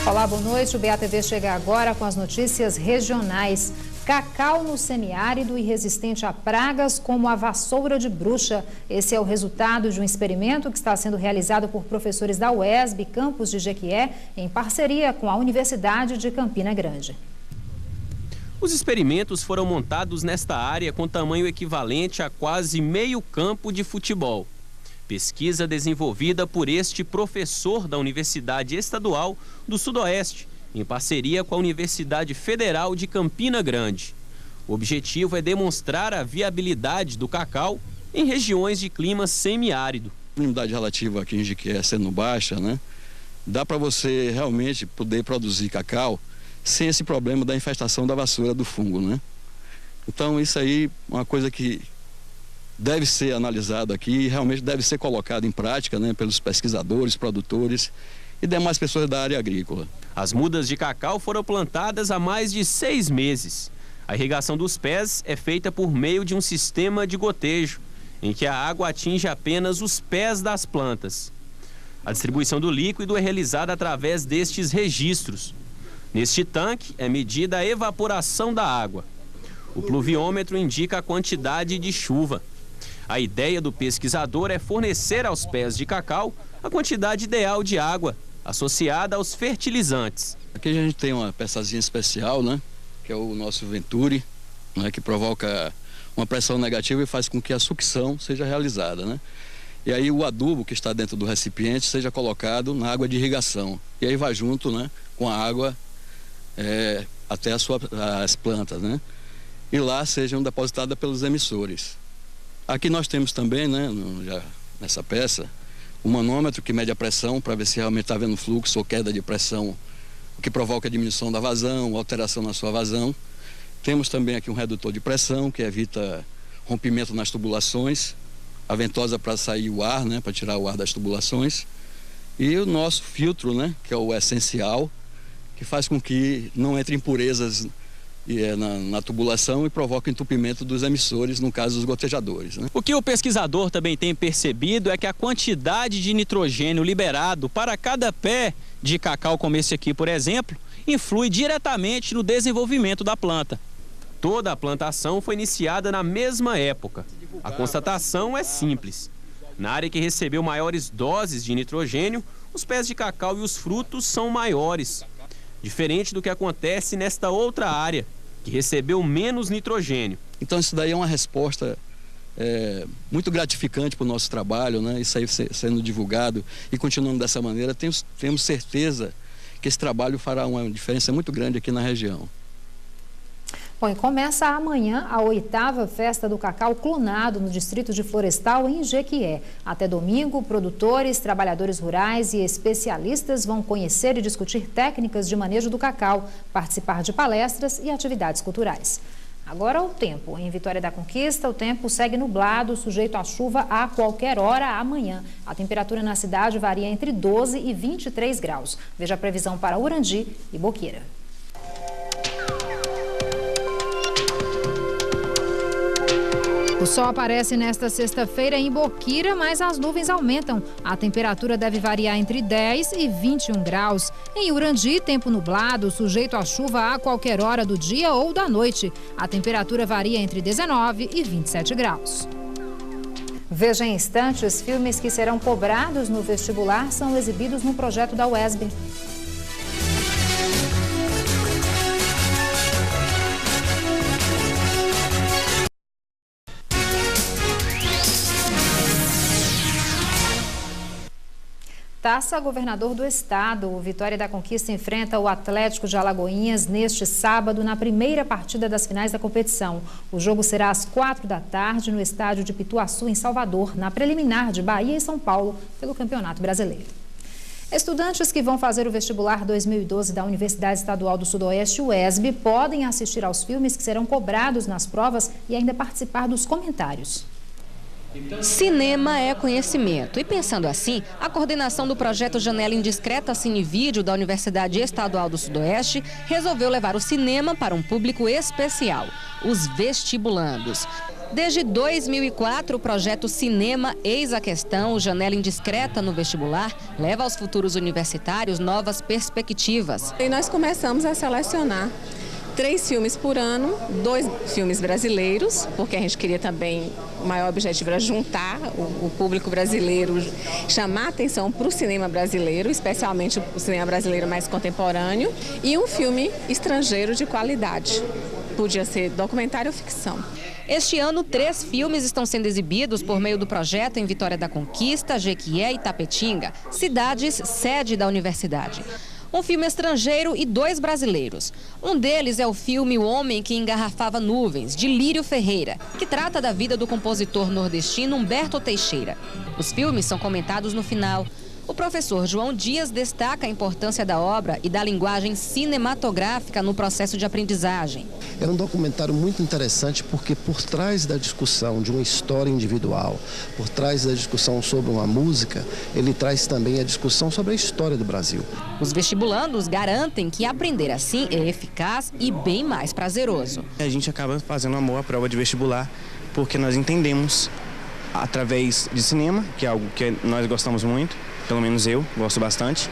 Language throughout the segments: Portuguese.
Olá, boa noite. O BATV chega agora com as notícias regionais. Cacau no semiárido e resistente a pragas como a vassoura de bruxa. Esse é o resultado de um experimento que está sendo realizado por professores da UESB, campus de Jequié, em parceria com a Universidade de Campina Grande. Os experimentos foram montados nesta área com tamanho equivalente a quase meio campo de futebol. Pesquisa desenvolvida por este professor da Universidade Estadual do Sudoeste, em parceria com a Universidade Federal de Campina Grande. O objetivo é demonstrar a viabilidade do cacau em regiões de clima semiárido. A umidade relativa aqui em Jequié sendo baixa, né? Dá para você realmente poder produzir cacau sem esse problema da infestação da vassoura do fungo, né? Então isso aí é uma coisa que deve ser analisado aqui e realmente deve ser colocado em prática, né, pelos pesquisadores, produtores e demais pessoas da área agrícola. As mudas de cacau foram plantadas há mais de 6 meses. A irrigação dos pés é feita por meio de um sistema de gotejo, em que a água atinge apenas os pés das plantas. A distribuição do líquido é realizada através destes registros. Neste tanque é medida a evaporação da água. O pluviômetro indica a quantidade de chuva. A ideia do pesquisador é fornecer aos pés de cacau a quantidade ideal de água, associada aos fertilizantes. Aqui a gente tem uma peçazinha especial, né, que é o nosso Venturi, né, que provoca uma pressão negativa e faz com que a sucção seja realizada, né? E aí o adubo que está dentro do recipiente seja colocado na água de irrigação. E aí vai junto, né, com a água até as plantas, né? E lá sejam depositadas pelos emissores. Aqui nós temos também, né, já nessa peça, um manômetro que mede a pressão para ver se realmente está havendo fluxo ou queda de pressão, o que provoca a diminuição da vazão, alteração na sua vazão. Temos também aqui um redutor de pressão que evita rompimento nas tubulações, a ventosa para sair o ar, né, para tirar o ar das tubulações, e o nosso filtro, né, que é o essencial, que faz com que não entre impurezas na tubulação e provoca entupimento dos emissores, no caso dos gotejadores, né? O que o pesquisador também tem percebido é que a quantidade de nitrogênio liberado para cada pé de cacau, como esse aqui, por exemplo, influi diretamente no desenvolvimento da planta. Toda a plantação foi iniciada na mesma época. A constatação é simples. Na área que recebeu maiores doses de nitrogênio, os pés de cacau e os frutos são maiores. Diferente do que acontece nesta outra área, que recebeu menos nitrogênio. Então isso daí é uma resposta muito gratificante para o nosso trabalho, né? Isso aí sendo divulgado e continuando dessa maneira, temos certeza que esse trabalho fará uma diferença muito grande aqui na região. Bom, e começa amanhã a 8ª Festa do Cacau Clonado no Distrito de Florestal, em Jequié. Até domingo, produtores, trabalhadores rurais e especialistas vão conhecer e discutir técnicas de manejo do cacau, participar de palestras e atividades culturais. Agora o tempo. Em Vitória da Conquista, o tempo segue nublado, sujeito à chuva a qualquer hora amanhã. A temperatura na cidade varia entre 12 e 23 graus. Veja a previsão para Urandi e Boqueira. O sol aparece nesta sexta-feira em Boqueira, mas as nuvens aumentam. A temperatura deve variar entre 10 e 21 graus. Em Urandi, tempo nublado, sujeito à chuva a qualquer hora do dia ou da noite. A temperatura varia entre 19 e 27 graus. Veja em instantes, filmes que serão cobrados no vestibular são exibidos no projeto da UESB. Taça Governador do Estado. O Vitória da Conquista enfrenta o Atlético de Alagoinhas neste sábado na primeira partida das finais da competição. O jogo será às 4 da tarde no estádio de Pituaçu, em Salvador, na preliminar de Bahia e São Paulo pelo Campeonato Brasileiro. Estudantes que vão fazer o vestibular 2012 da Universidade Estadual do Sudoeste, UESB, podem assistir aos filmes que serão cobrados nas provas e ainda participar dos comentários. Cinema é conhecimento. E pensando assim, a coordenação do projeto Janela Indiscreta Cinevídeo da Universidade Estadual do Sudoeste resolveu levar o cinema para um público especial, os vestibulandos. Desde 2004, o projeto Cinema Eis a Questão, Janela Indiscreta no Vestibular, leva aos futuros universitários novas perspectivas. E nós começamos a selecionar 3 filmes por ano, 2 filmes brasileiros, porque a gente queria também, o maior objetivo era juntar o público brasileiro, chamar a atenção para o cinema brasileiro, especialmente o cinema brasileiro mais contemporâneo, e um filme estrangeiro de qualidade. Podia ser documentário ou ficção. Este ano, 3 filmes estão sendo exibidos por meio do projeto em Vitória da Conquista, Jequié e Tapetinga, cidades sede da universidade. Um filme estrangeiro e 2 brasileiros. Um deles é o filme O Homem que Engarrafava Nuvens, de Lírio Ferreira, que trata da vida do compositor nordestino Humberto Teixeira. Os filmes são comentados no final. O professor João Dias destaca a importância da obra e da linguagem cinematográfica no processo de aprendizagem. É um documentário muito interessante porque por trás da discussão de uma história individual, por trás da discussão sobre uma música, ele traz também a discussão sobre a história do Brasil. Os vestibulandos garantem que aprender assim é eficaz e bem mais prazeroso. A gente acaba fazendo uma boa prova de vestibular porque nós entendemos através de cinema, que é algo que nós gostamos muito. Pelo menos eu gosto bastante,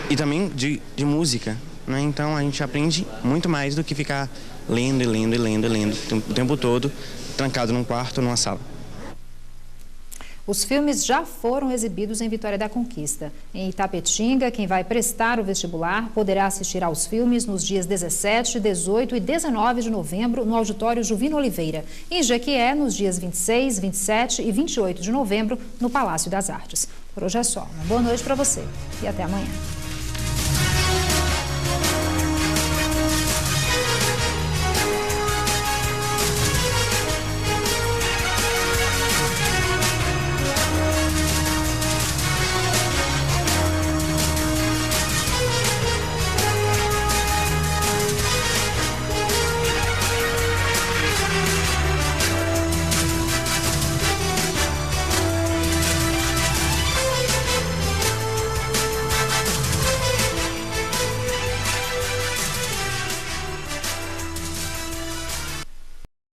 e também de música, né? Então a gente aprende muito mais do que ficar lendo o tempo todo, trancado num quarto, numa sala. Os filmes já foram exibidos em Vitória da Conquista. Em Itapetinga, quem vai prestar o vestibular poderá assistir aos filmes nos dias 17, 18 e 19 de novembro no Auditório Juvino Oliveira. Em Jequié, nos dias 26, 27 e 28 de novembro no Palácio das Artes. Por hoje é só. Uma boa noite para você e até amanhã.